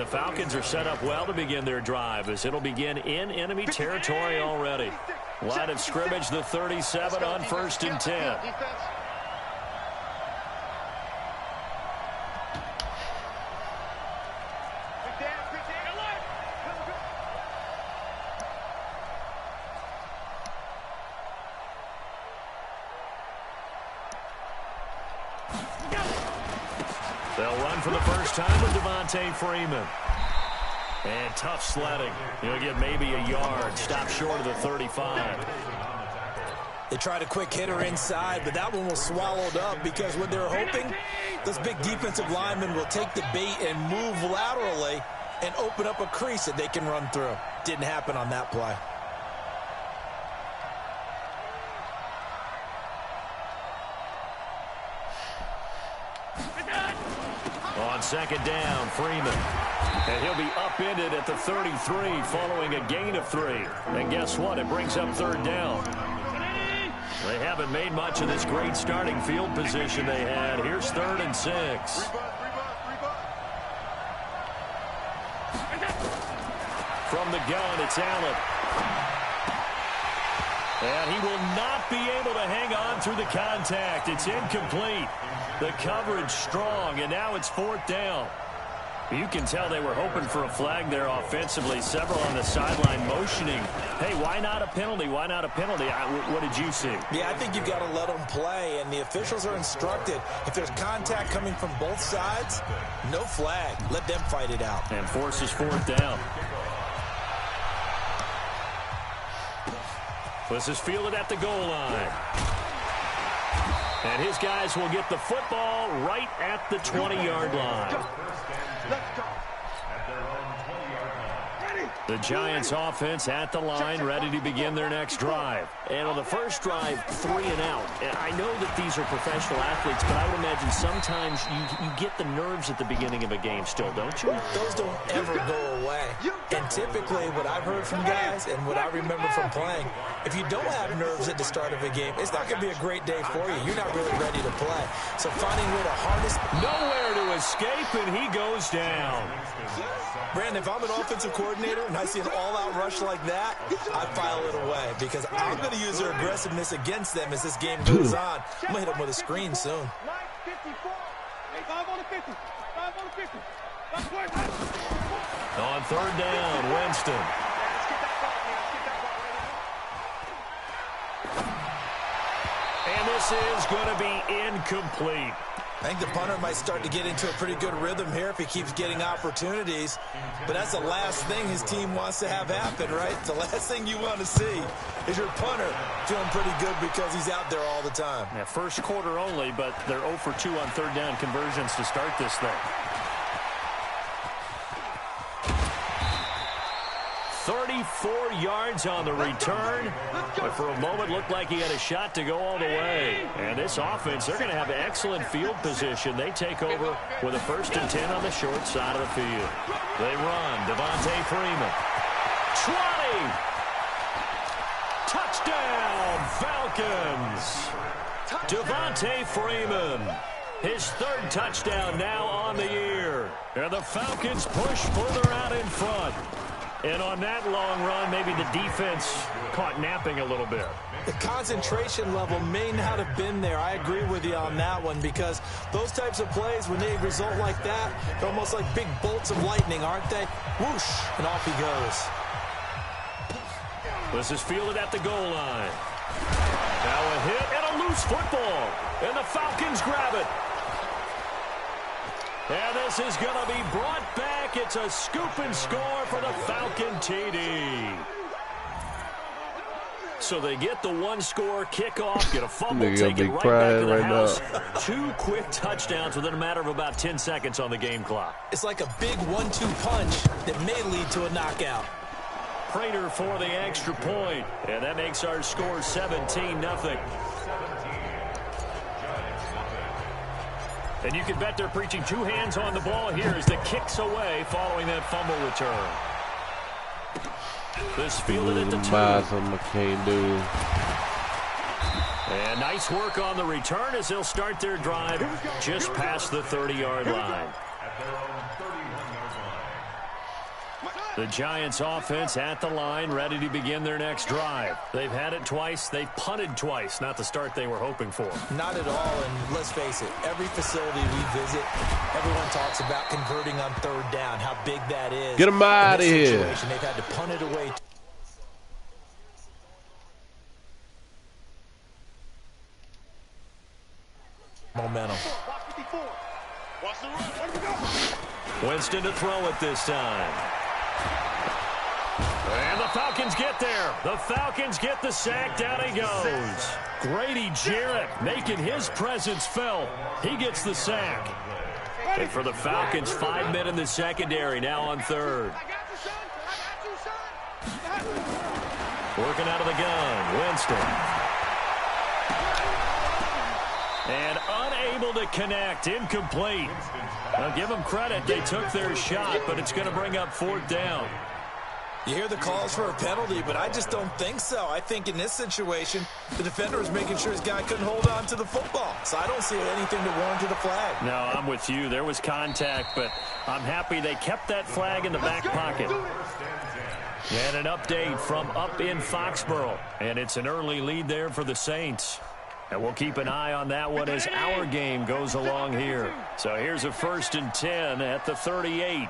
Falcons are set up well to begin their drive as it'll begin in enemy territory already. Line of scrimmage, the 37 on 1st and 10. They'll run for the first time with Tcfl. And tough sledding. He'll get maybe a yard. Stop short of the 35. They tried a quick hitter inside, but that one was swallowed up because what they're hoping, those big defensive linemen will take the bait and move laterally and open up a crease that they can run through. Didn't happen on that play. On 2nd down, Freeman. And he'll be upended at the 33 following a gain of 3. And guess what? It brings up 3rd down. They haven't made much of this great starting field position they had. Here's 3rd and 6. From the gun, it's Allen. And he will not be able to hang on through the contact. It's incomplete. The coverage strong, and now it's 4th down. You can tell they were hoping for a flag there offensively. Several on the sideline motioning. Hey, why not a penalty? Why not a penalty? What did you see? Yeah, I think you've got to let them play, and the officials are instructed. If there's contact coming from both sides, no flag. Let them fight it out. And forces 4th down. This is fielded at the goal line. And his guys will get the football right at the 20-yard line. The Giants offense at the line, ready to begin their next drive. And on the first drive, 3 and out. And I know that these are professional athletes, but I would imagine sometimes you get the nerves at the beginning of a game still, don't you? Those don't ever go away. And typically what I've heard from guys and what I remember from playing, if you don't have nerves at the start of a game, it's not going to be a great day for you. You're not really ready to play. So finding a way to harness. Nowhere to escape, and he goes down. Brandon, if I'm an offensive coordinator and I see an all-out rush like that, I file it away because I'm going to use their aggressiveness against them as this game goes on. I'm going to hit them with a screen soon. On 3rd down, Winston. And this is going to be incomplete. I think the punter might start to get into a pretty good rhythm here if he keeps getting opportunities. But that's the last thing his team wants to have happen, right? The last thing you want to see is your punter feeling pretty good because he's out there all the time. Yeah, first quarter only, but they're 0 for 2 on 3rd down conversions to start this thing. 34 yards on the return, but for a moment looked like he had a shot to go all the way. And this offense, they're going to have excellent field position. They take over with a 1st and 10 on the short side of the field. They run. Tcfl. 20. Touchdown, Falcons. Tcfl. His 3rd touchdown now on the year. And the Falcons push further out in front. And on that long run, maybe the defense caught napping a little bit. The concentration level may not have been there. I agree with you on that one because those types of plays, when they result like that, they're almost like big bolts of lightning, aren't they? Whoosh, and off he goes. This is fielded at the goal line. Now a hit and a loose football. And the Falcons grab it. And this is going to be brought back. It's a scoop and score for the Falcon TD. So they get the 1-score kickoff, get a fumble, take it right back to the house. 2 quick touchdowns within a matter of about 10 seconds on the game clock. It's like a big 1-2 punch that may lead to a knockout. Prater for the extra point, and that makes our score 17-0. And you can bet they're preaching 2 hands on the ball here as the kick's away following that fumble return. This fielded at the 2. And nice work on the return as they'll start their drive just past the 30-yard line. The Giants offense at the line, ready to begin their next drive. They've had it twice. They've punted twice. Not the start they were hoping for. Not at all, and let's face it, every facility we visit, everyone talks about converting on third down, how big that is. Get them out of here. They've had to punt it away. Momentum. Winston to throw it this time. And the Falcons get there. The Falcons get the sack. Down he goes. Grady Jarrett making his presence felt. He gets the sack. And for the Falcons, 5 men in the secondary now on third. Working out of the gun, Winston. And unable to connect, incomplete. Now give them credit, they took their shot, but it's going to bring up fourth down. You hear the calls for a penalty, but I just don't think so. I think in this situation, the defender was making sure his guy couldn't hold on to the football. So I don't see anything to warrant to the flag. No, I'm with you. There was contact, but I'm happy they kept that flag in the back pocket. And an update from up in Foxborough. And it's an early lead there for the Saints. And we'll keep an eye on that one as our game goes along here. So here's a 1st and 10 at the 38.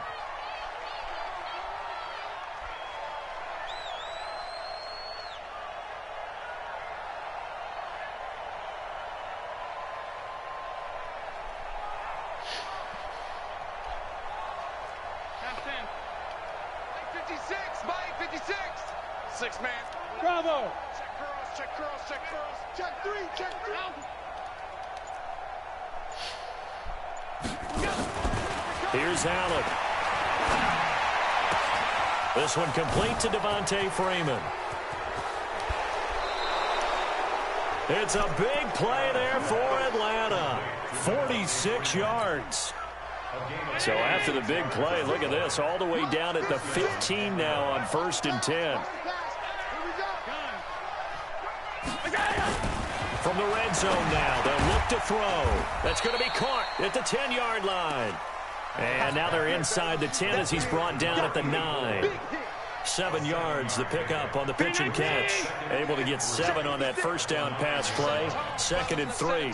Bravo! Check curls, check three. Here's Allen. This one complete to Devontae Freeman. It's a big play there for Atlanta. 46 yards. So after the big play, look at this, all the way down at the 15 now on 1st and 10. From the red zone now, they'll look to throw. That's going to be caught at the 10-yard line. And now they're inside the 10 as he's brought down at the 9. 7 yards, the pickup on the pitch and catch. Able to get 7 on that first down pass play. 2nd and 3.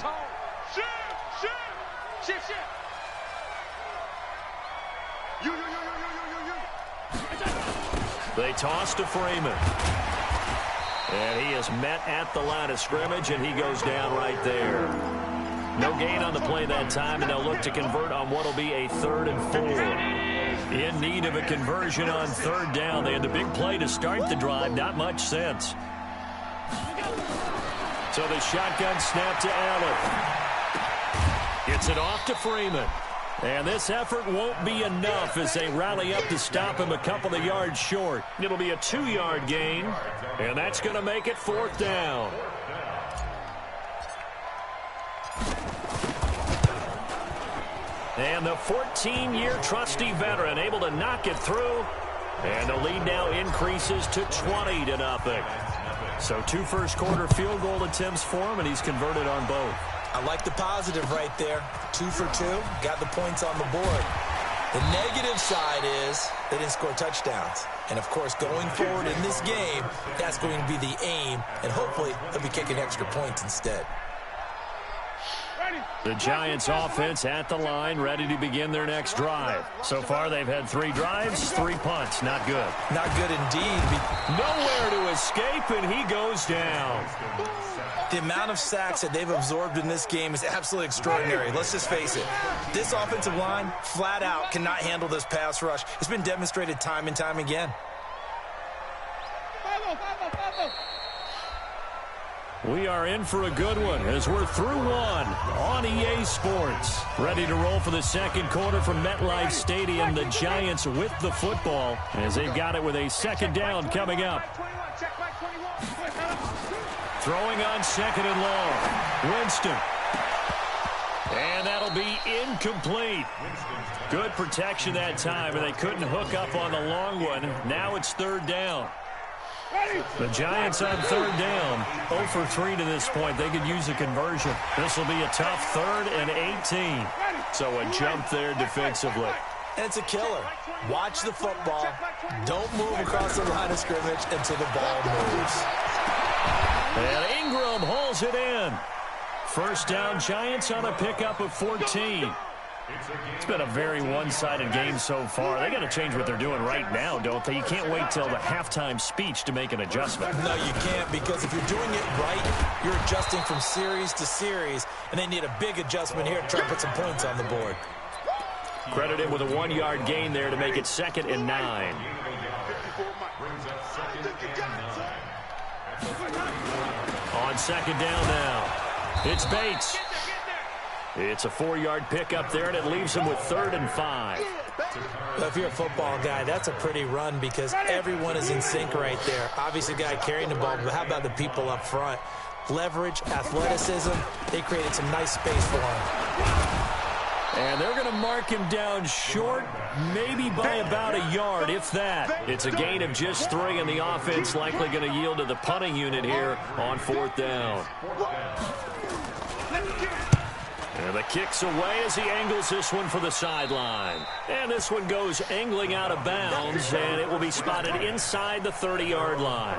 They toss to Freeman. And he is met at the line of scrimmage, and he goes down right there. No gain on the play that time, and they'll look to convert on what will be a 3rd and 4. In need of a conversion on 3rd down. They had the big play to start the drive. Not much sense. So the shotgun snap to Allen. Gets it off to Freeman. And this effort won't be enough as they rally up to stop him a couple of yards short. It'll be a 2-yard gain, and that's going to make it 4th down. And the 14-year trusty veteran able to knock it through. And the lead now increases to 20-0. So 2 first-quarter field goal attempts for him, and he's converted on both. I like the positive right there. 2 for 2. Got the points on the board. The negative side is they didn't score touchdowns. And, of course, going forward in this game, that's going to be the aim. And hopefully they'll be kicking extra points instead. The Giants offense at the line, ready to begin their next drive. So far they've had 3 drives, 3 punts. Not good. Not good indeed. Nowhere to escape, and he goes down. The amount of sacks that they've absorbed in this game is absolutely extraordinary. Let's just face it. This offensive line, flat out, cannot handle this pass rush. It's been demonstrated time and time again. We are in for a good one as we're through one on EA Sports. Ready to roll for the second quarter from MetLife Stadium. The Giants with the football as they've got it with a 2nd down coming up. Throwing on 2nd and long. Winston. And that'll be incomplete. Good protection that time, and they couldn't hook up on the long one. Now it's 3rd down. The Giants on 3rd down. 0 for 3 to this point. They could use a conversion. This will be a tough 3rd and 18. So a jump there defensively. and it's a killer. Watch the football. Don't move across the line of scrimmage until the ball moves. And Ingram hauls it in. First down, Giants on a pickup of 14. It's been a very one-sided game so far. They got to change what they're doing right now, don't they? You can't wait till the halftime speech to make an adjustment. No, you can't, because if you're doing it right, you're adjusting from series to series, and they need a big adjustment here to try to put some points on the board. Credit him with a 1-yard gain there to make it 2nd and 9. On 2nd down now, it's Bates. It's a 4-yard pickup there, and it leaves him with 3rd and 5. Well, if you're a football guy, that's a pretty run because everyone is in sync right there. Obviously, the guy carrying the ball, but how about the people up front? Leverage, athleticism, they created some nice space for him. And they're going to mark him down short, maybe by about a yard, if that. It's a gain of just 3, and the offense likely going to yield to the punting unit here on 4th down. And the kick's away as he angles this one for the sideline. And this one goes angling out of bounds, and it will be spotted inside the 30-yard line.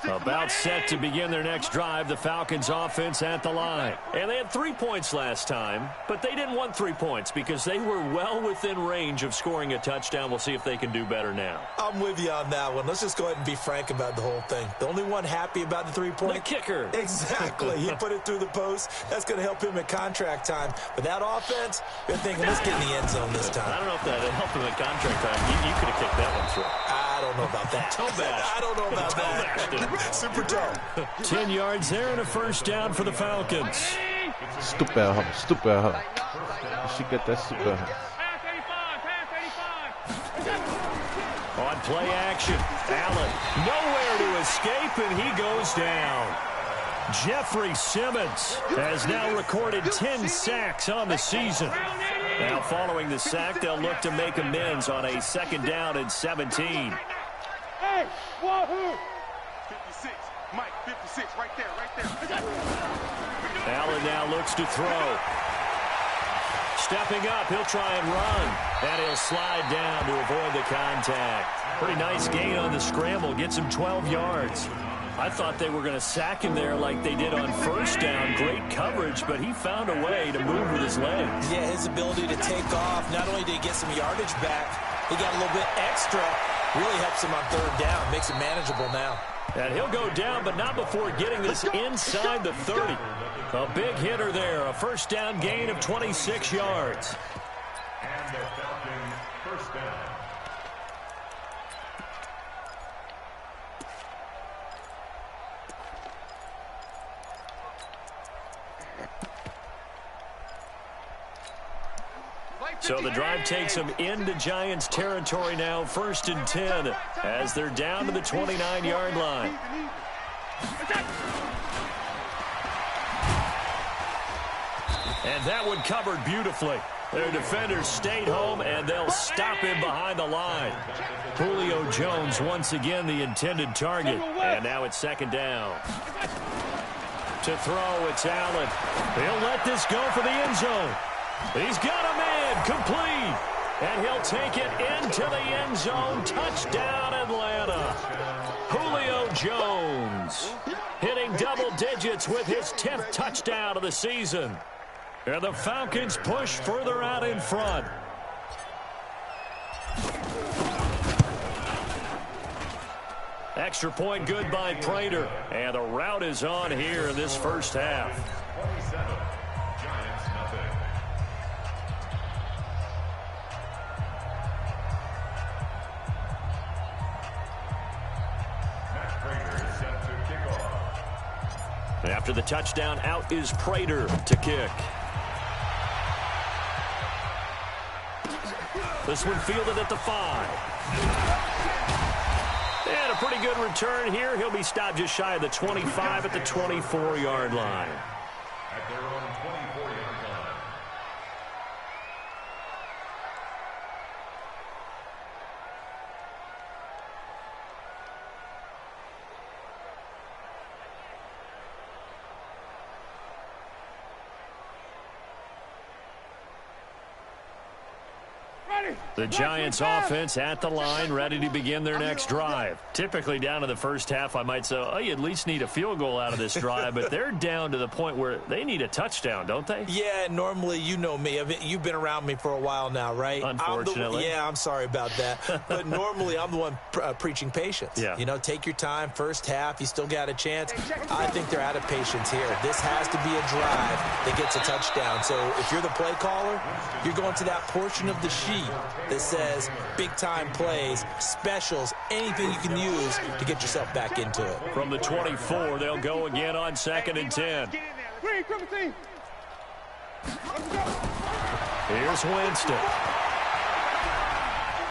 About set to begin their next drive, the Falcons offense at the line. And they had 3 points last time, but they didn't want 3 points because they were well within range of scoring a touchdown. We'll see if they can do better now. I'm with you on that one. Let's just go ahead and be frank about the whole thing. The only one happy about the 3-point? The kicker. Exactly. He put it through the post. That's going to help him at contract time. But that offense, you're thinking, let's get in the end zone this time. I don't know if that helped him at contract time. You could have kicked that one through. I don't know about that. I don't know about that. Super toe. 10 yards there and a 1st down for the Falcons. Stupid. You should get that stupid. On play action, Allen nowhere to escape, and he goes down. Jeffrey Simmons has now recorded 10 sacks on the season. Now following the sack, they'll look to make amends on a 2nd down and 17. Hey, wahoo! 56, Mike, 56, right there. Allen now looks to throw. Stepping up, he'll try and run. And he'll slide down to avoid the contact. Pretty nice gain on the scramble. Gets him 12 yards. I thought they were going to sack him there like they did on 1st down. Great coverage, but he found a way to move with his legs. Yeah, his ability to take off. Not only did he get some yardage back, he got a little bit extra. Really helps him on 3rd down. Makes it manageable now. And he'll go down, but not before getting this inside the 30. A big hitter there. A 1st down gain of 26 yards. And the Falcons' 1st down. So the drive takes them into Giants territory now, 1st and 10, as they're down to the 29-yard line. And that one covered beautifully. Their defenders stayed home, and they'll stop him behind the line. Julio Jones once again the intended target. And now it's 2nd down. To throw, it's Allen. He'll let this go for the end zone. He's got a man, complete. And he'll take it into the end zone. Touchdown, Atlanta. Julio Jones hitting double digits with his 10th touchdown of the season. And the Falcons push further out in front. Extra point good by Prater. And the route is on here in this 1st half. 27, Giants nothing. Matt Prater is set to kick off. After the touchdown, out is Prater to kick. This one fielded at the 5. And a pretty good return here. He'll be stopped just shy of the 25 at the 24-yard line. At their own 24-yard line. The Giants offense at the line, ready to begin their next drive. Typically down to the first half, I might say, oh, you at least need a field goal out of this drive, but they're down to the point where they need a touchdown, don't they? Yeah, normally, you know me. You've been around me for a while now, right? Unfortunately. I'm sorry about that. But normally, I'm the one preaching patience. Yeah. You know, take your time. First half, you still got a chance. I think they're out of patience here. This has to be a drive that gets a touchdown. So if you're the play caller, you're going to that portion of the sheet that says big-time plays, specials, anything you can use to get yourself back into it. From the 24, they'll go again on 2nd and 10. Here's Winston.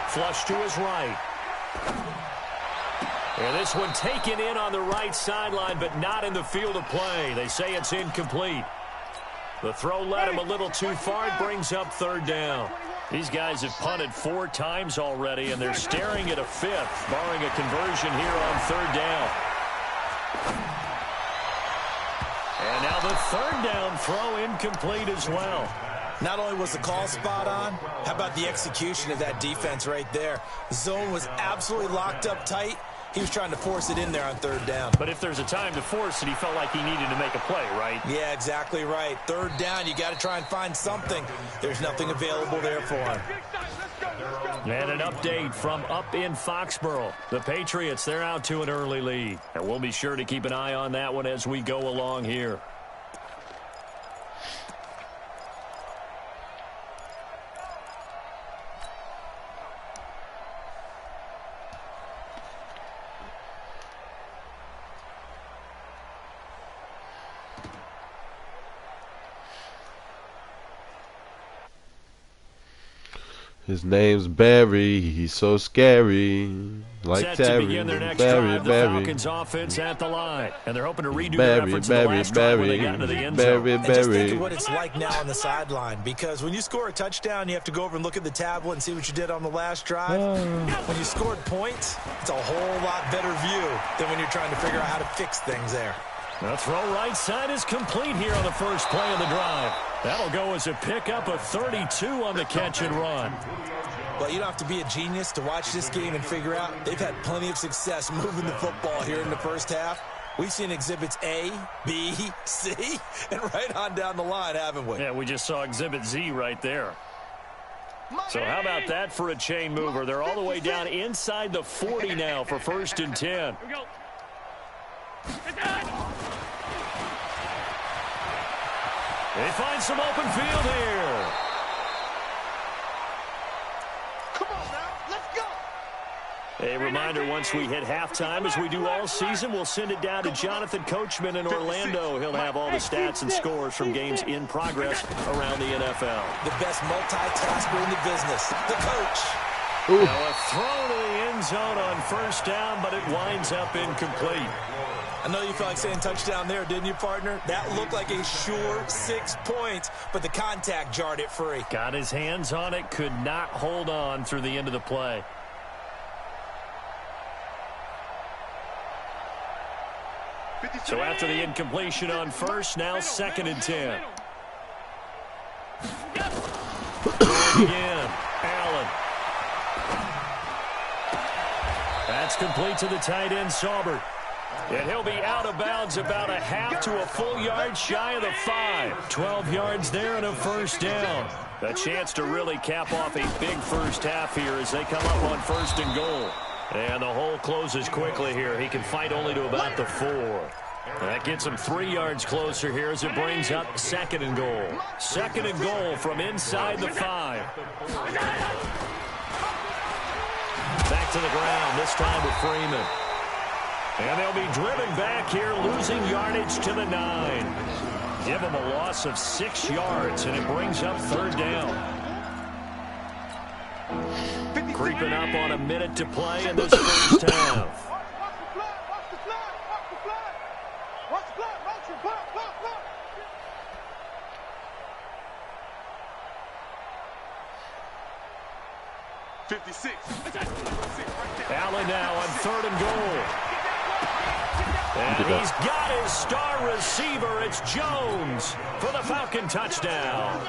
Flush to his right. And this one taken in on the right sideline, but not in the field of play. They say it's incomplete. The throw led him a little too far. It brings up 3rd down. These guys have punted 4 times already, and they're staring at a 5th, barring a conversion here on 3rd down. And now the 3rd down throw incomplete as well. Not only was the call spot on, how about the execution of that defense right there? Zone was absolutely locked up tight. He was trying to force it in there on 3rd down. But if there's a time to force it, he felt like he needed to make a play, right? Yeah, exactly right. 3rd down, you got to try and find something. There's nothing available there for him. And an update from up in Foxborough. The Patriots, they're out to an early lead. And we'll be sure to keep an eye on that one as we go along here. His name's Barry. He's so scary. Like Set Terry. to begin their next Barry, drive, the Barry. Falcons offense at the line. And they're hoping to redo Barry, their efforts Barry, in the last drive when they Barry, got into the end zone. Barry, And just think Barry. of what it's like now on the sideline, because when you score a touchdown, you have to go over and look at the tablet and see what you did on the last drive. When you scored points, it's a whole lot better view than when you're trying to figure out how to fix things there. The throw right side is complete here on the first play of the drive. That'll go as a pickup of 32 on the catch and run. Well, you don't have to be a genius to watch this game and figure out they've had plenty of success moving the football here in the first half. We've seen exhibits A, B, C, and right on down the line, haven't we? Yeah, we just saw exhibit Z right there. So how about that for a chain mover? They're all the way down inside the 40 now for 1st and 10. They find some open field here. A reminder, once we hit halftime, as we do all season, we'll send it down to Jonathan Coachman in Orlando. He'll have all the stats and scores from games in progress around the NFL. The best multitasker in the business, the coach. Now a throw to the end zone on 1st down, but it winds up incomplete. I know you felt like saying touchdown there, didn't you, partner? That looked like a sure 6 points, but the contact jarred it free. Got his hands on it, could not hold on through the end of the play. So after the incompletion on 1st, now 2nd and 10. Going again, Allen. That's complete to the tight end, Saubert. And he'll be out of bounds about a half to a full yard shy of the 5. 12 yards there and a 1st down. A chance to really cap off a big first half here as they come up on 1st and goal. And the hole closes quickly here. He can fight only to about the 4. That gets him 3 yards closer here as it brings up 2nd and goal. 2nd and goal from inside the 5. Back to the ground, this time with Freeman. And they'll be driven back here, losing yardage to the 9. Give them a loss of 6 yards, and it brings up 3rd down. Creeping up on a minute to play in this first half. Allen now on 3rd and goal. And he's got his star receiver. It's Jones for the Falcon touchdown.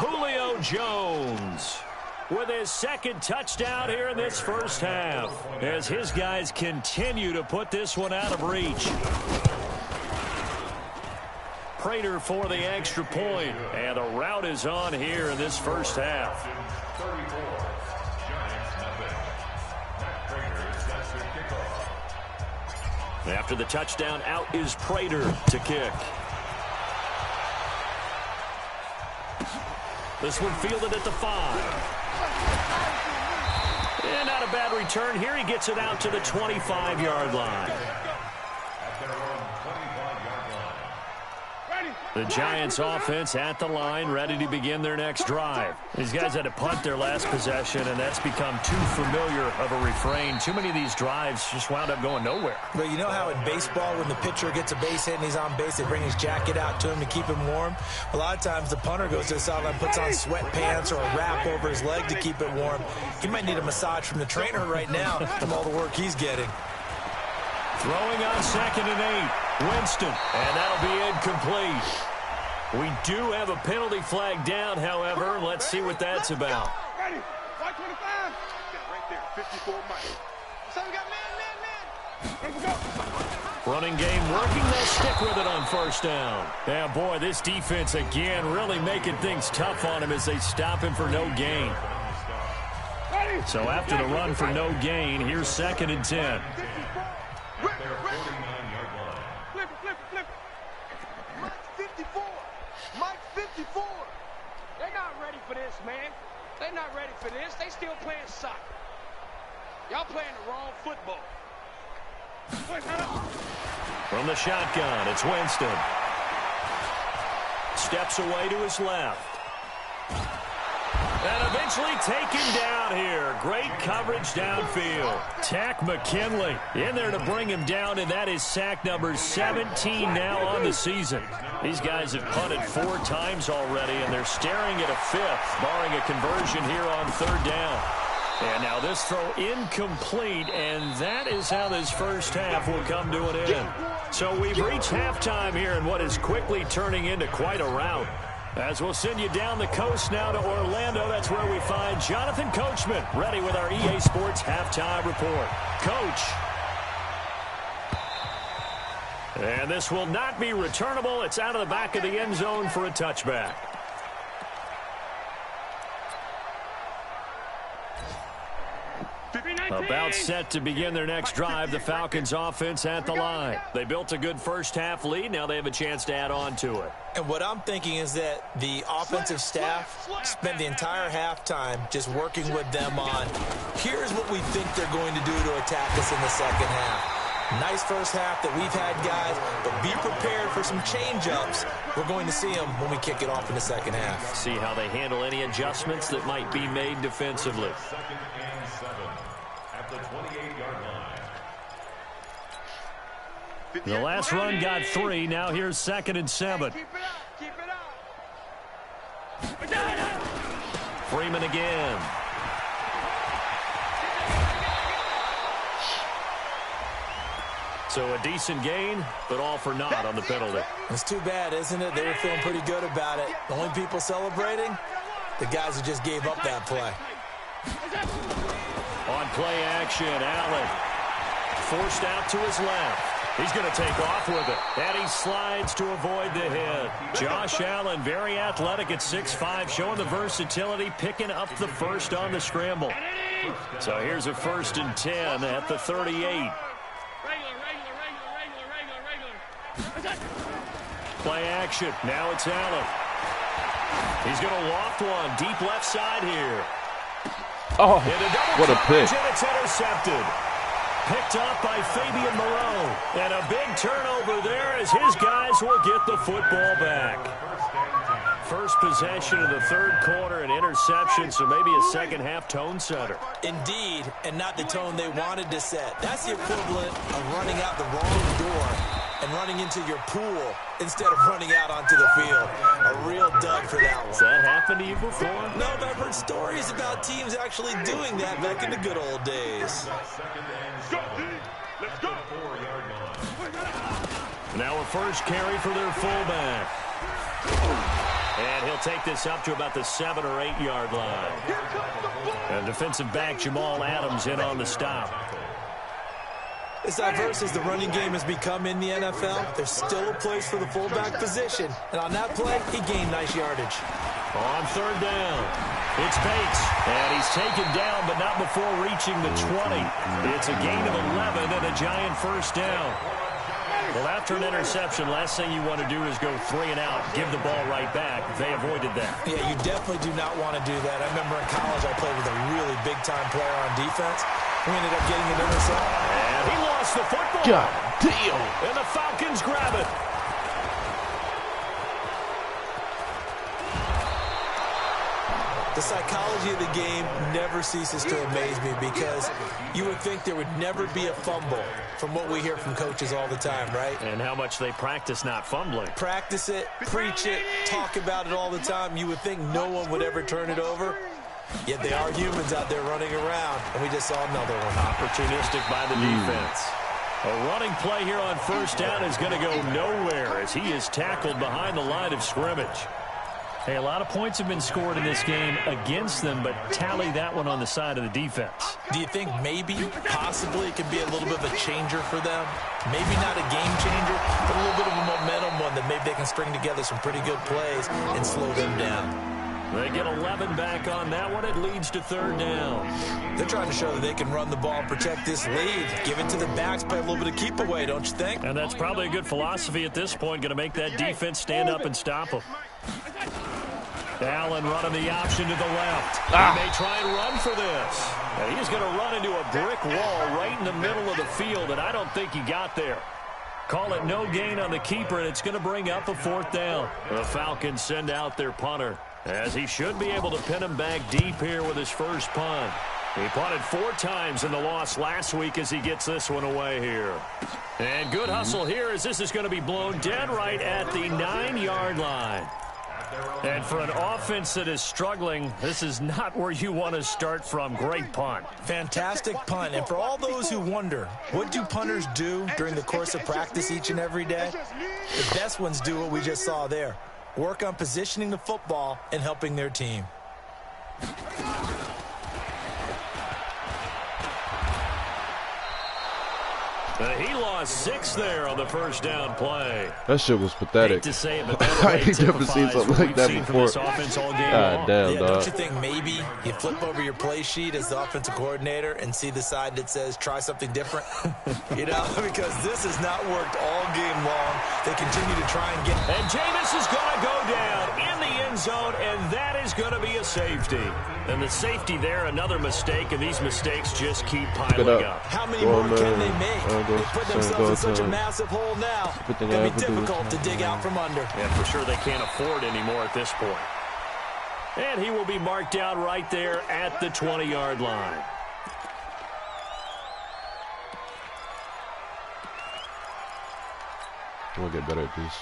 Julio Jones with his second touchdown here in this first half as his guys continue to put this one out of reach. Prater for the extra point, and the rout is on here in this first half. 34. Giants nothing. Matt Prater sets the kickoff. After the touchdown, out is Prater to kick. This one fielded at the 5. And not a bad return here. He gets it out to the 25-yard line. At their own 25-yard line. The Giants offense at the line, ready to begin their next drive. These guys had to punt their last possession, and that's become too familiar of a refrain. Too many of these drives just wound up going nowhere. But you know how in baseball, when the pitcher gets a base hit and he's on base, they bring his jacket out to him to keep him warm? A lot of times the punter goes to the sideline, puts on sweatpants or a wrap over his leg to keep it warm. He might need a massage from the trainer right now from all the work he's getting. Throwing on 2nd and 8. Winston, and that'll be incomplete. We do have a penalty flag down, however. Let's see what that's about. Ready. 525. Yeah, right there. 54 Mike. So we got man. Let's go. Running game working. They'll stick with it on first down. Yeah, boy, this defense again really making things tough on him as they stop him for no gain. Ready. So after the run for no gain, here's 2nd and 10. At their 49-yard line. Flip it. Mike 54. Mike 54. They're not ready for this, man. They're not ready for this. They still playing soccer. Y'all playing the wrong football. From the shotgun, it's Winston. Steps away to his left. And eventually taken down here. Great coverage downfield. Tack McKinley in there to bring him down, and that is sack number 17 now on the season. These guys have punted 4 times already, and they're staring at a 5th, barring a conversion here on 3rd down. And now this throw incomplete, and that is how this first half will come to an end. So we've reached halftime here in what is quickly turning into quite a rout. As we'll send you down the coast now to Orlando, that's where we find Jonathan Coachman, ready with our EA Sports Halftime Report. Coach. And this will not be returnable. It's out of the back of the end zone for a touchback. About set to begin their next drive, the Falcons offense at the line. They built a good first half lead. Now they have a chance to add on to it. And what I'm thinking is that the offensive staff spent the entire halftime just working with them on, here's what we think they're going to do to attack us in the second half. Nice first half that we've had, guys, but be prepared for some change-ups. We're going to see them when we kick it off in the second half. See how they handle any adjustments that might be made defensively. 2nd and 7. At the 28-yard line. The last run got 3. Now here's 2nd and 7. Keep it up. Freeman again. So a decent gain, but all for naught on the penalty. It's too bad, isn't it? They were feeling pretty good about it. The only people celebrating, the guys who just gave up that play. On play action, Allen forced out to his left. He's going to take off with it. And he slides to avoid the hit. Josh Allen, very athletic at 6'5", showing the versatility, picking up the first on the scramble. So here's a 1st and 10 at the 38. Play action. Now it's Allen. He's going to loft one deep left side here. Oh, what a pick. And it's intercepted. Picked up by Fabian Moreau. And a big turnover there as his guys will get the football back. First possession of the 3rd quarter, an interception, so maybe a second half tone setter. Indeed, and not the tone they wanted to set. That's the equivalent of running out the wrong door and running into your pool instead of running out onto the field. A real dud for that one. Has that happened to you before? No, but I've heard stories about teams actually doing that back in the good old days. Let's go. Now a first carry for their fullback. And he'll take this up to about the 7 or 8 yard line. And defensive back Jamal Adams in on the stop. As diverse as the running game has become in the NFL, there's still a place for the fullback position. And on that play, he gained nice yardage. On 3rd down, it's Bates. And he's taken down, but not before reaching the 20. It's a gain of 11 and a giant first down. Well, after an interception, last thing you want to do is go 3 and out, give the ball right back. They avoided that. Yeah, you definitely do not want to do that. I remember in college I played with a really big-time player on defense. We ended up getting an interception. And he lost the football. God damn. And the Falcons grab it. The psychology of the game never ceases to amaze me because you would think there would never be a fumble from what we hear from coaches all the time, right? And how much they practice not fumbling. Practice it, preach it, talk about it all the time. You would think no one would ever turn it over. Yet they are humans out there running around, and we just saw another one. Opportunistic by the defense. A running play here on 1st down is going to go nowhere as he is tackled behind the line of scrimmage. Hey, a lot of points have been scored in this game against them, but tally that one on the side of the defense. Do you think maybe, possibly, it could be a little bit of a changer for them? Maybe not a game changer, but a little bit of a momentum one that maybe they can string together some pretty good plays and slow them down. They get 11 back on that one. It leads to 3rd down. They're trying to show that they can run the ball and protect this lead. Give it to the backs, play a little bit of keep away, don't you think? And that's probably a good philosophy at this point. Going to make that defense stand up and stop them. Allen running the option to the left. He may try and run for this. And he's going to run into a brick wall right in the middle of the field, and I don't think he got there. Call it no gain on the keeper, and it's going to bring up a 4th down. The Falcons send out their punter, as he should be able to pin him back deep here with his first punt. He punted 4 times in the loss last week as he gets this one away here. And good hustle here as this is going to be blown dead right at the 9-yard line. And for an offense that is struggling, this is not where you want to start from. Great punt. Fantastic punt. And for all those who wonder, what do punters do during the course of practice each and every day? The best ones do what we just saw there. Work on positioning the football and helping their team. He lost 6 there on the 1st down play. That shit was pathetic. Hate to say it, but that I ain't never seen something like that before. God damn, yeah, dog. don't you think maybe you flip over your play sheet as the offensive coordinator and see the side that says try something different? You know, because this has not worked all game long. They continue to try and get... And Jameis is going to go down in the end zone, and that is going to be a safety. And the safety there, another mistake, and these mistakes just keep piling up. How many more can they make? They put themselves in such a massive hole now. It's going to be difficult to dig out from under. And for sure they can't afford anymore at this point. And he will be marked down right there at the 20-yard line. We'll get better at this.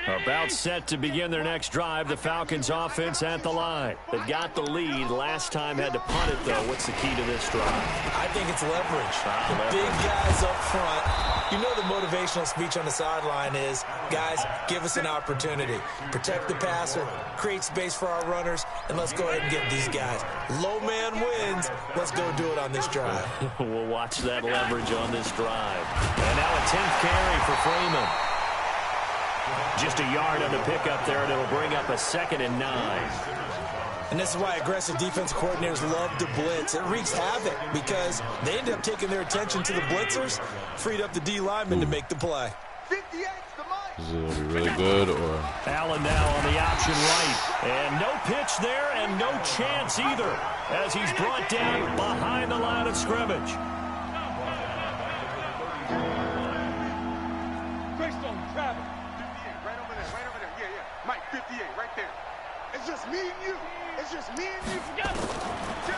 About set to begin their next drive, the Falcons offense at the line. They got the lead. Last time had to punt it, though. What's the key to this drive? I think it's leverage. The big guys up front. You know the motivational speech on the sideline is, guys, give us an opportunity. Protect the passer, create space for our runners, and let's go ahead and get these guys. Low man wins. Let's go do it on this drive. We'll watch that leverage on this drive. And now a 10th carry for Freeman. Just a yard on the pickup there, and it'll bring up a 2nd and 9. And this is why aggressive defensive coordinators love to blitz. It wreaks havoc because they end up taking their attention to the blitzers, freed up the D lineman to make the play. Is it going to be really good or? Allen now on the option right. And no pitch there and no chance either as he's brought down behind the line of scrimmage. Just me and you. It's just me and you.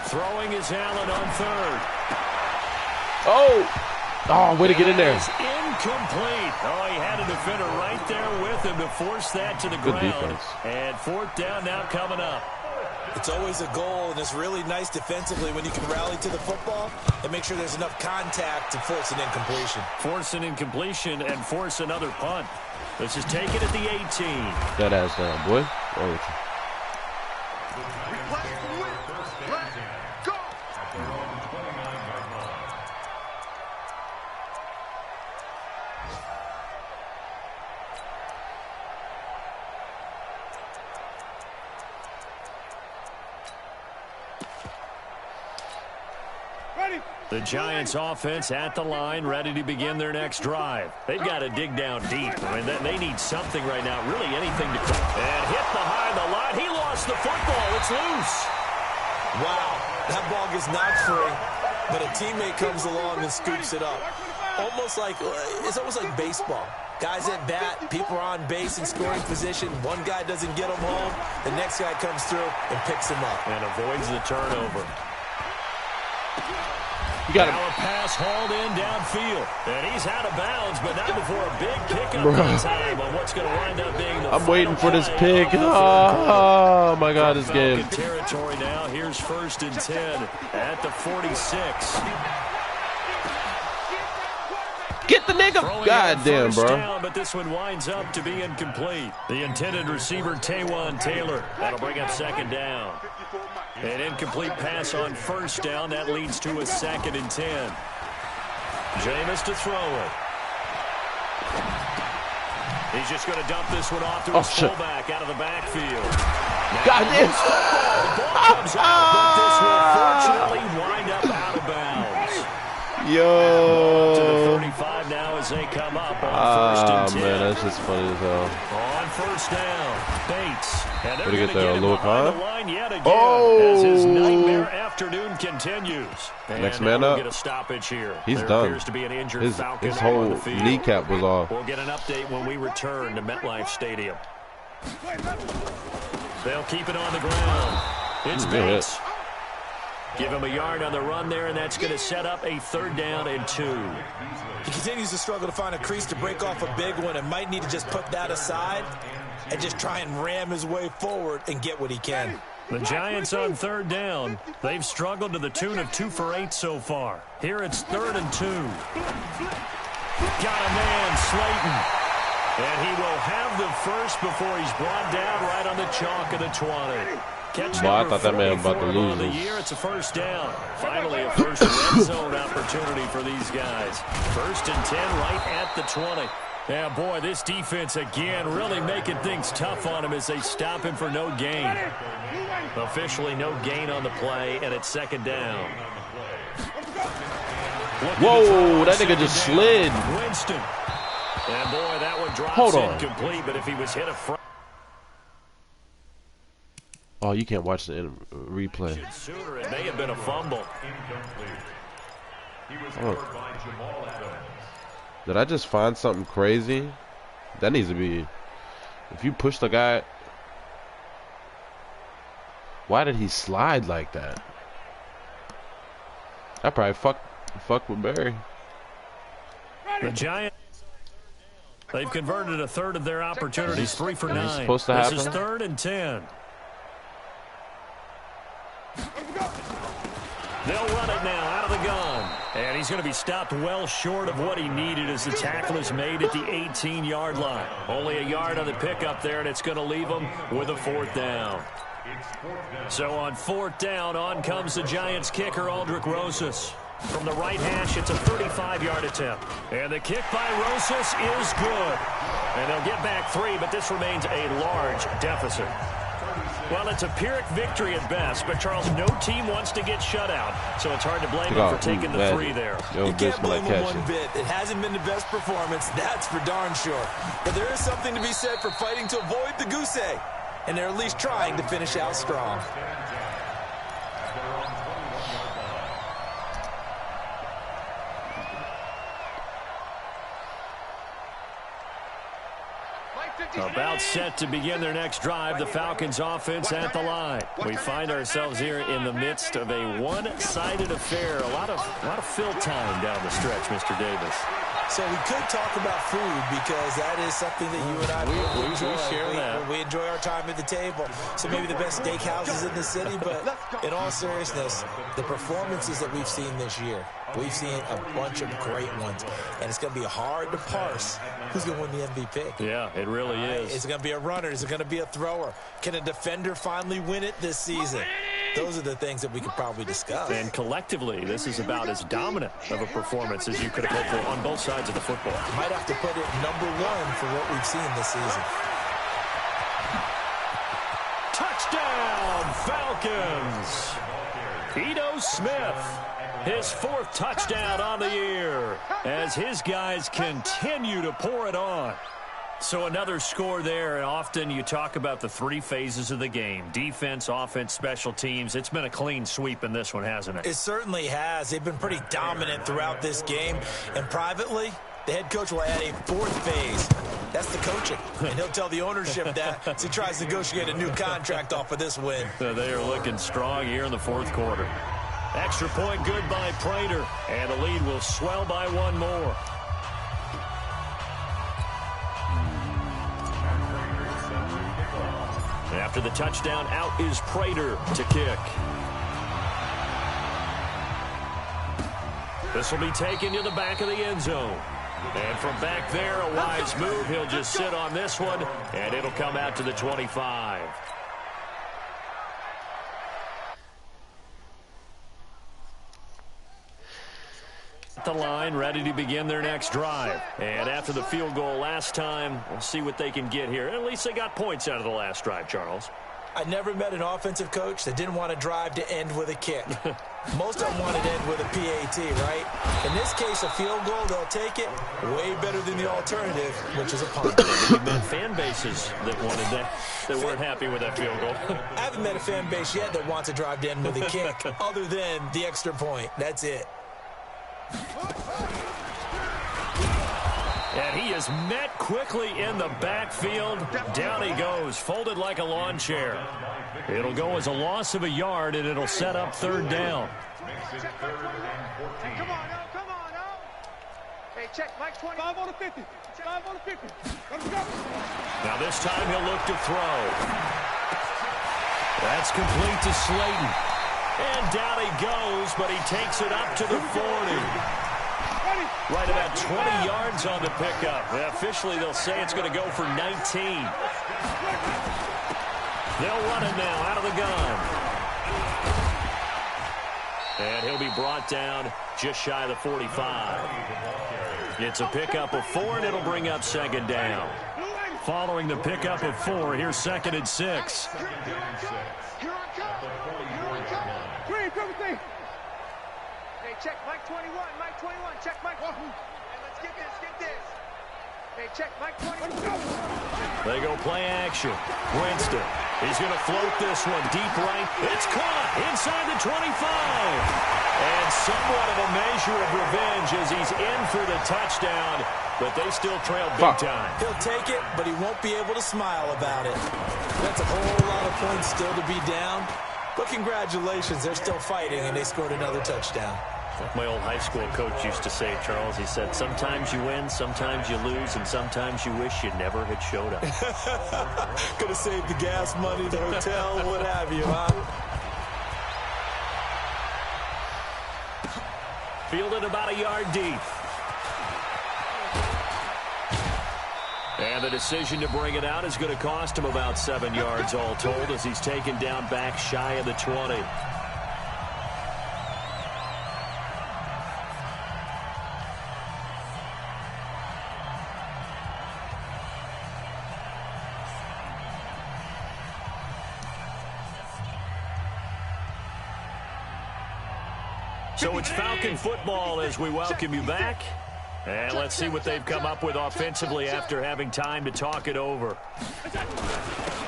Throwing is Allen on 3rd. Oh, way to get in there. It's incomplete. Oh, he had a defender right there with him to force that to the Good ground. defense. And 4th down now coming up. It's always a goal, and it's really nice defensively when you can rally to the football and make sure there's enough contact to force an incompletion. Force an incompletion and force another punt. This is taken at the 18. That ass down, boy. Oh, The Giants offense at the line, ready to begin their next drive. They've got to dig down deep. I mean, they need something right now, really anything to... And hit behind the line. He lost the football. It's loose. Wow, that ball gets knocked free, but a teammate comes along and scoops it up. It's almost like baseball. Guys at bat, people are on base in scoring position. One guy doesn't get him home. The next guy comes through and picks him up. And avoids the turnover. you got Now him. a pass hauled in downfield. And he's out of bounds, but not before a big pickup in time on what's going to wind up being the I'm waiting for this play pick. of the field. Oh, my God, this game. Falcon territory now. Here's 1st and 10 at the 46. Get the nigga. God damn, bro. Down, but this one winds up to be incomplete. The intended receiver, Taywan Taylor. That'll bring up 2nd down. An incomplete pass on 1st down. That leads to a 2nd and 10. Jameis to throw it. He's just going to dump this one off to his fullback out of the backfield. God damn. The ball comes out, but this will fortunately wind up out of bounds. Yo. To the 35 now as they come up on 1st and 10. Man, that's just funny as hell. On 1st down, Bates. And they're What do you going to get there, get him Louis behind Kahn? the line yet again Oh! as his nightmare afternoon continues. And Next now man we'll up. get a stoppage here. He's there done. appears to be an injured His Falcon out whole on the field. kneecap was off. We'll get an update when we return to MetLife Stadium. They'll keep it on the ground. It's Bates. Give him a yard on the run there, and that's going to set up a 3rd down and 2. He continues to struggle to find a crease to break off a big one and might need to just put that aside and just try and ram his way forward and get what he can. The Giants on 3rd down. They've struggled to the tune of 2 for 8 so far. Here it's 3rd and 2. Got a man, Slayton. And he will have the first before he's brought down right on the chalk of the 20. Catch Well, I number thought that man about to 44 lose on the this. year. It's a 1st down. Finally, a first red zone opportunity for these guys. 1st and 10 right at the 20. Yeah, boy, this defense again really making things tough on him as they stop him for no gain. Officially no gain on the play, and it's 2nd down. Whoa, that nigga just slid. Winston. And boy, that one drops Hold on. incomplete, but if he was hit a front Oh, you can't watch the replay. sooner, it may have been a fumble. Did I just find something crazy? That needs to be... If you push the guy... Why did he slide like that? I probably fuck with Barry. The Giants, they've converted a 3rd of their opportunities, 3 for 9. supposed to This is happen? 3rd and 10. They'll run it now out of the gun. And he's going to be stopped well short of what he needed as the tackle is made at the 18-yard line. Only a yard on the pickup there, and it's going to leave him with a 4th down. So on 4th down, on comes the Giants kicker, Aldrich Rosas. From the right hash, it's a 35-yard attempt. And the kick by Rosas is good. And they'll get back 3, but this remains a large deficit. Well, it's a Pyrrhic victory at best, but Charles, no team wants to get shut out, so it's hard to blame them for taking the 3 there. Yo, You can't blame him catch one bit. It hasn't been the best performance, that's for darn sure. But there is something to be said for fighting to avoid the goose egg, and they're at least trying to finish out strong. About set to begin their next drive, the Falcons offense at the line. We find ourselves here in the midst of a one-sided affair. A lot of fill time down the stretch, Mr. Davis. So we could talk about food because that is something that you and I enjoy. We share that. We enjoy our time at the table. So maybe the best steakhouses in the city, but in all seriousness, the performances that we've seen this year, we've seen a bunch of great ones, and it's going to be hard to parse who's going to win the MVP. Yeah, it really is. Is it going to be a runner? Is it going to be a thrower? Can a defender finally win it this season? Those are the things that we could probably discuss. And collectively, this is about as dominant of a performance as you could have hoped for on both sides of the football. Might have to put it #1 for what we've seen this season. Touchdown, Falcons! Ito Smith, his 4th touchdown on the year as his guys continue to pour it on. So another score there, and often you talk about the 3 phases of the game. Defense, offense, special teams. It's been a clean sweep in this one, hasn't it? It certainly has. They've been pretty dominant throughout this game. And privately, the head coach will add a 4th phase. That's the coaching. And he'll tell the ownership that as he tries to negotiate a new contract off of this win. They are looking strong here in the 4th quarter. Extra point good by Prater, and the lead will swell by 1 more. After the touchdown, out is Prater to kick. This will be taken to the back of the end zone. And from back there, a wise move. He'll just sit on this one, and it'll come out to the 25. The line ready to begin their next drive. And after the field goal last time, we'll see what they can get here. At least they got points out of the last drive, Charles. I never met an offensive coach that didn't want to drive to end with a kick. Most of them wanted to end with a PAT, right? In this case, a field goal, they'll take it way better than the alternative, which is a punt. We've met fan bases that wanted that weren't happy with that field goal. I haven't met a fan base yet that wants to drive to end with a kick other than the extra point. That's it. And he is met quickly in the backfield. Down he goes, folded like a lawn chair. It'll go as a loss of a yard, and it'll set up 3rd down. Come on, now. Hey, check, Mike 20. 5 on the 50. 5 on the 50. Let's go. Now this time he'll look to throw. That's complete to Slayton. And down he goes, but he takes it up to the 40. Right about 20 yards on the pickup. Officially, they'll say it's going to go for 19. They'll run it now out of the gun. And he'll be brought down just shy of the 45. It's a pickup of 4, and it'll bring up 2nd down. Following the pickup of 4, here's 2nd and 6. Hey, check, Mike 21. Mike 21. Check, Mike 1. Hey, let's get this. Hey, check, Mike 21. They go play action. Winston. He's going to float this one deep right. It's caught inside the 25. And somewhat of a measure of revenge as he's in for the touchdown, but they still trail big time. He'll take it, but he won't be able to smile about it. That's a whole lot of points still to be down. But congratulations, they're still fighting, and they scored another touchdown. Like my old high school coach used to say, Charles, he said, sometimes you win, sometimes you lose, and sometimes you wish you never had showed up. Could have saved the gas money, the hotel, what have you, huh? Fielded about a yard deep. And the decision to bring it out is going to cost him about 7 yards all told as he's taken down back shy of the 20. So it's Falcon football as we welcome you back. And let's see what they've come up with offensively after having time to talk it over.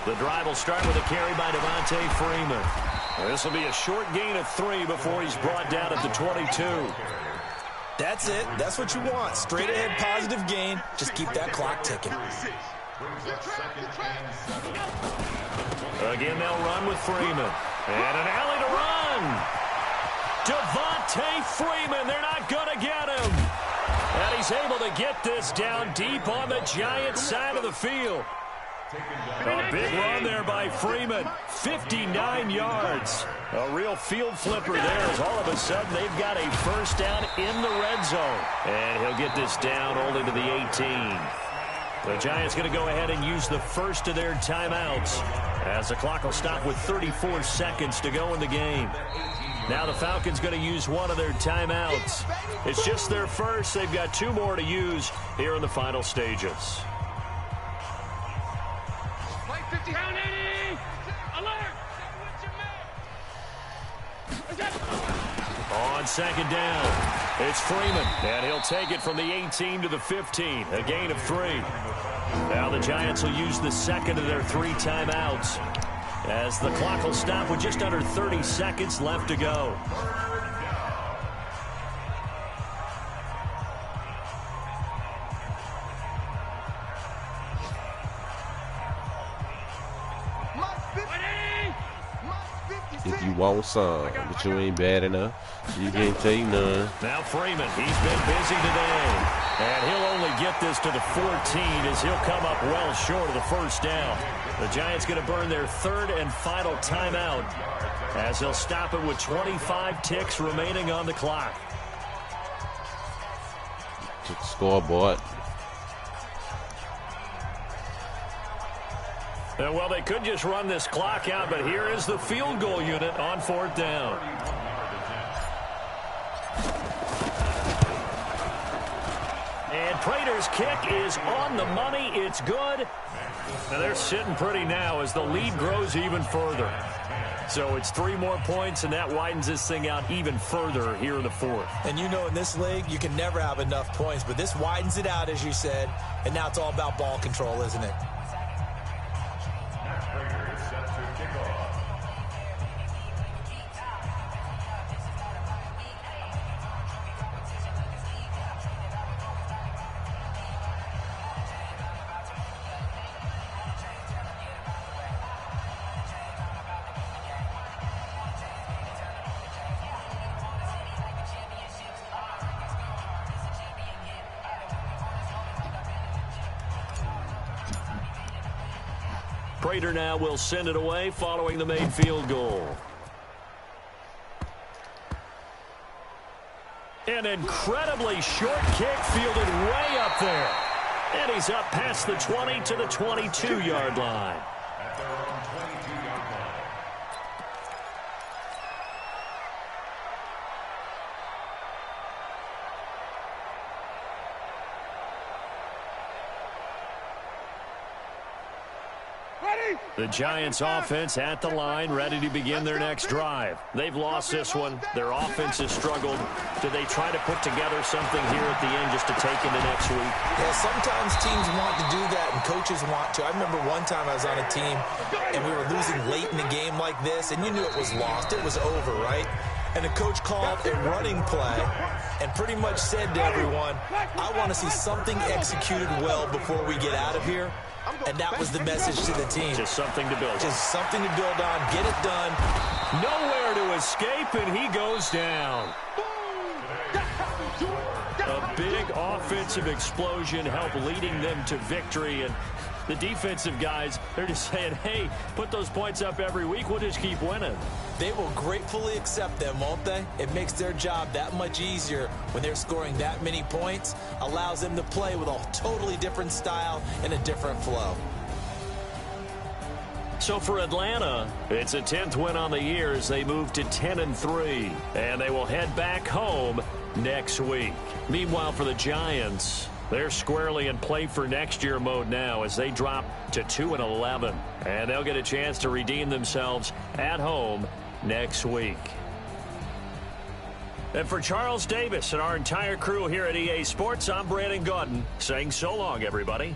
The drive will start with a carry by Devontae Freeman. This will be a short gain of 3 before he's brought down at the 22. That's it. That's what you want. Straight ahead positive gain. Just keep that clock ticking. Again, they'll run with Freeman. And an alley to run. Devontae Freeman, they're not going to get him. And he's able to get this down deep on the Giants' side of the field. A big run there by Freeman. 59 yards. A real field flipper there as all of a sudden they've got a first down in the red zone. And he'll get this down only to the 18. The Giants going to go ahead and use the first of their timeouts as the clock will stop with 34 seconds to go in the game. Now the Falcons going to use one of their timeouts. It's just their first. They've got 2 more to use here in the final stages. Play 50. Down 80. Alert. On second down, it's Freeman, and he'll take it from the 18 to the 15, a gain of 3. Now the Giants will use the second of their 3 timeouts as the clock will stop with just under 30 seconds left to go. If you want some, but you ain't bad enough, you can't take none. Now Freeman, he's been busy today. And he'll only get this to the 14 as he'll come up well short of the first down. The Giants going to burn their 3rd and final timeout as they'll stop it with 25 ticks remaining on the clock. Took the scoreboard. Well, they could just run this clock out, but here is the field goal unit on 4th down. And Prater's kick is on the money. It's good. Now they're sitting pretty now as the lead grows even further. So it's 3 more points, and that widens this thing out even further here in the 4th. And you know in this league, you can never have enough points, but this widens it out, as you said, and now it's all about ball control, isn't it? Prater now will send it away following the made field goal. An incredibly short kick fielded way up there. And he's up past the 20 to the 22-yard line. The Giants offense at the line, ready to begin their next drive. They've lost this one. Their offense has struggled. Do they try to put together something here at the end just to take into next week? Yeah, sometimes teams want to do that and coaches want to. I remember one time I was on a team and we were losing late in the game like this, and you knew it was lost. It was over, right? And the coach called a running play and pretty much said to everyone, I want to see something executed well before we get out of here. And that was the message to the team. Just something to build on. Just something to build on. Get it done. Nowhere to escape, and he goes down. A big offensive explosion helped leading them to victory. And the defensive guys, they're just saying, hey, put those points up every week. We'll just keep winning. They will gratefully accept them, won't they? It makes their job that much easier when they're scoring that many points. Allows them to play with a totally different style and a different flow. So for Atlanta, it's a 10th win on the year as they move to 10-3. And they will head back home next week. Meanwhile, for the Giants, they're squarely in play for next year mode now as they drop to 2-11. And they'll get a chance to redeem themselves at home next week. And for Charles Davis and our entire crew here at EA Sports, I'm Brandon Gaudin saying so long, everybody.